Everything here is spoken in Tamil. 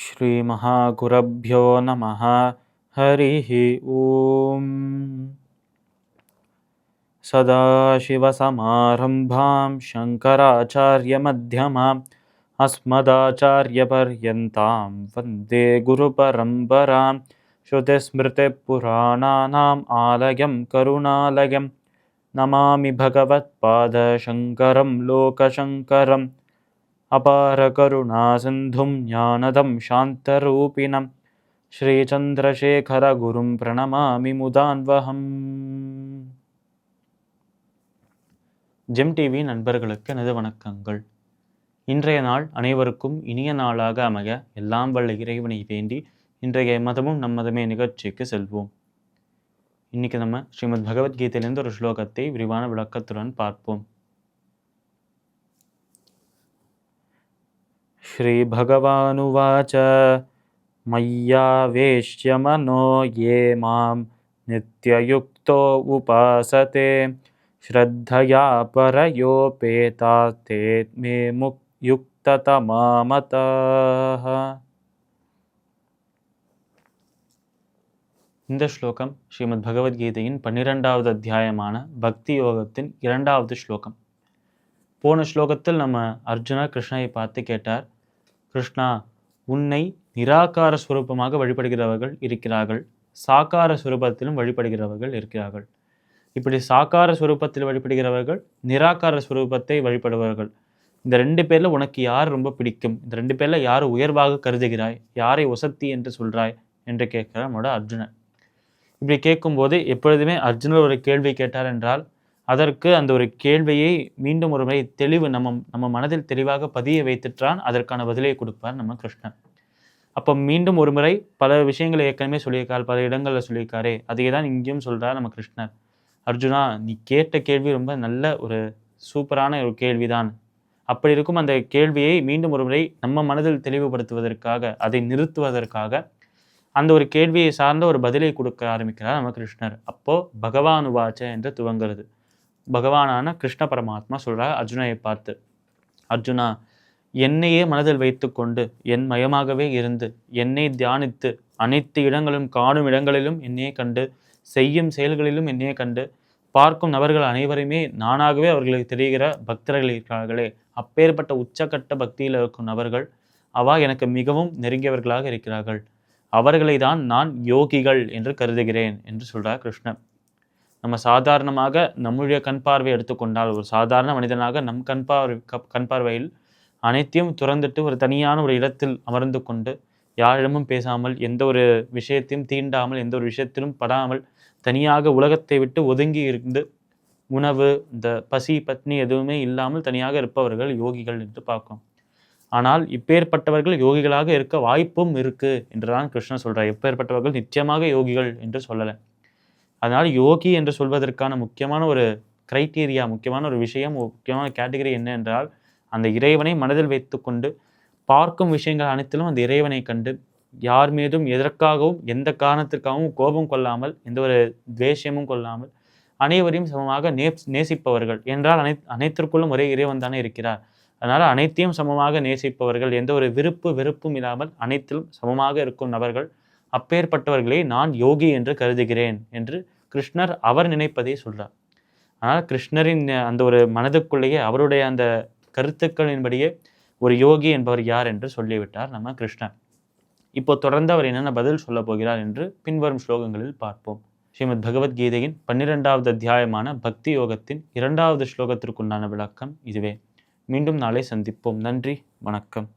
ஸ்ரீ மகாகுரப்யோ நமः. ஹரிः ஓம். சதாசிவசமாரம்பாம் சங்கராச்சார்யமத்யமாம் அஸ்மதாச்சார்யபர்யந்தாம் வந்தே குருபரம்பராம். ஸ்ருதிஸ்மிருதிப்புராணானாம் ஆலயம் கருணாலயம். நமாமி பகவத்பாதசங்கரம் லோகசங்கரம். அபார கருணா சிந்தும் ஞானதம் சாந்தரூபிணம் ஸ்ரீசந்திரசேகர குரும் பிரணமாமி முதான்வகம். ஜெம் டிவி நண்பர்களுக்கு எனது வணக்கங்கள். இன்றைய நாள் அனைவருக்கும் இனிய நாளாக அமைய எல்லாம் வல்ல இறைவனை வேண்டி இன்றைய மதமும் நம் மதமே நிகழ்ச்சிக்கு செல்வோம். இன்னைக்கு நம்ம ஸ்ரீமத் பகவத்கீதையிலிருந்து ஒரு ஸ்லோகத்தை விரிவான விளக்கத்துடன் பார்ப்போம். ஸ்ரீ பகவானுவாச்ச மய்யாவேஷ்ய மனோ யே மாம் நித்யயுக்தோ உபாசதே ஸ்ரத்தயா பரயோபேதா தே மே யுக்ததமா மதாஹ. இந்த ஸ்லோகம் ஸ்ரீமத் பகவத்கீதையின் 12வது அத்தியாயமான பக்தி யோகத்தின் 2வது ஸ்லோகம். போன ஸ்லோகத்தில் நம்ம அர்ஜுனா கிருஷ்ணரை பார்த்து கேட்டார், கிருஷ்ணா, உன்னை நிராகார ஸ்வரூபமாக வழிபடுகிறவர்கள் இருக்கிறார்கள், சாகார ஸ்வரூபத்திலும் வழிபடுகிறவர்கள் இருக்கிறார்கள். இப்படி சாகார ஸ்வரூபத்தில் வழிபடுகிறவர்கள், நிராகார ஸ்வரூபத்தை வழிபடுபவர்கள், இந்த 2 பேர்ல உனக்கு யார் ரொம்ப பிடிக்கும்? இந்த 2 பேர்ல யார் உயர்வாக கருதுகிறாய்? யாரை ஒசத்தி என்று சொல்றாய் என்று கேட்கிறார் நம்மளோட அர்ஜுனன். இப்படி கேட்கும்போது எப்பொழுதுமே அர்ஜுனர் ஒரு கேள்வி கேட்டார் என்றால் அதற்கு அந்த ஒரு கேள்வியை மீண்டும் ஒரு முறை தெளிவு நம்ம மனதில் தெளிவாக பதிய வைத்துட்டான் அதற்கான பதிலை கொடுப்பார் நம்ம கிருஷ்ணன். அப்போ மீண்டும் ஒரு முறை பல விஷயங்களை ஏற்கனவே சொல்லியிருக்கார், பல இடங்களில் சொல்லியிருக்காரே, அதையே தான் இங்கேயும் சொல்றார் நம்ம கிருஷ்ணர். அர்ஜுனா, நீ கேட்ட கேள்வி ரொம்ப நல்ல ஒரு சூப்பரான ஒரு கேள்விதான். அப்படி இருக்கும் அந்த கேள்வியை மீண்டும் ஒரு முறை நம்ம மனதில் தெளிவுபடுத்துவதற்காக, அதை நிறுத்துவதற்காக அந்த ஒரு கேள்வியை சார்ந்த ஒரு பதிலை கொடுக்க ஆரம்பிக்கிறார் நம்ம கிருஷ்ணர். அப்போ பகவானுவாச்ச என்று துவங்குறது. பகவானான கிருஷ்ண பரமாத்மா சொல்றார் அர்ஜுனையை பார்த்து, அர்ஜுனா, என்னையே மனதில் வைத்து கொண்டு என் மயமாகவே இருந்து என்னை தியானித்து அனைத்து இடங்களிலும் காணும் இடங்களிலும் என்னையே கண்டு செய்யும் செயல்களிலும் என்னையே கண்டு பார்க்கும் நபர்கள் அனைவருமே நானாகவே அவர்களுக்கு தெரிகிற பக்தர்கள் இருக்கிறார்களே, அப்பேற்பட்ட உச்சக்கட்ட பக்தியில் இருக்கும் நபர்கள் அவா எனக்கு மிகவும் நெருங்கியவர்களாக இருக்கிறார்கள். அவர்களை தான் நான் யோகிகள் என்று கருதுகிறேன் என்று சொல்றார் கிருஷ்ணன். நம்ம சாதாரணமாக நம்முடைய கண் பார்வை எடுத்துக்கொண்டால், ஒரு சாதாரண மனிதனாக நம் கண் பார்வையில் அனைத்தையும் துறந்துட்டு ஒரு தனியான ஒரு இடத்தில் அமர்ந்து கொண்டு யாரிடமும் பேசாமல், எந்த ஒரு விஷயத்தையும் தீண்டாமல், எந்த ஒரு விஷயத்திலும் படாமல் தனியாக உலகத்தை விட்டு ஒதுங்கி இருந்து உணவு, இந்த பசி பத்னி எதுவுமே இல்லாமல் தனியாக இருப்பவர்கள் யோகிகள் என்று பார்க்கும். ஆனால் இப்பேற்பட்டவர்கள் யோகிகளாக இருக்க வாய்ப்பும் இருக்கு என்றுதான் கிருஷ்ணன் சொல்றார். எப்பேற்பட்டவர்கள் நிச்சயமாக யோகிகள் என்று சொல்லலை. அதனால் யோகி என்று சொல்வதற்கான முக்கியமான ஒரு கிரைட்டீரியா, முக்கியமான ஒரு விஷயம், முக்கியமான கேட்டகரி என்ன என்றால், அந்த இறைவனை மனதில் வைத்து கொண்டு பார்க்கும் விஷயங்கள் அனைத்திலும் அந்த இறைவனை கண்டு யார் மீதும் எதற்காகவும் எந்த காரணத்திற்காகவும் கோபம் கொள்ளாமல், எந்த ஒரு துவேஷமும் கொள்ளாமல் அனைவரையும் சமமாக நேசிப்பவர்கள் என்றால் அனைத்திற்குள்ளும் ஒரே இறைவன் தானே இருக்கிறார். அதனால் அனைத்தையும் சமமாக நேசிப்பவர்கள், எந்த ஒரு வெறுப்பும் இல்லாமல் அனைத்திலும் சமமாக இருக்கும் நபர்கள், அப்பேற்பட்டவர்களை நான் யோகி என்று கருதுகிறேன் என்று கிருஷ்ணர் அவர் நினைப்பதை சொல்றார். ஆனால் கிருஷ்ணரின் அந்த ஒரு மனதுக்குள்ளேயே அவருடைய அந்த கருத்துக்களின்படியே ஒரு யோகி என்பவர் யார் என்று சொல்லிவிட்டார் நம்ம கிருஷ்ணர். இப்போ தொடர்ந்து அவர் என்னென்ன பதில் சொல்ல போகிறார் என்று பின்வரும் ஸ்லோகங்களில் பார்ப்போம். ஸ்ரீமத் பகவத்கீதையின் 12வது அத்தியாயமான பக்தி யோகத்தின் 2வது ஸ்லோகத்திற்குண்டான விளக்கம் இதுவே. மீண்டும் நாளை சந்திப்போம். நன்றி, வணக்கம்.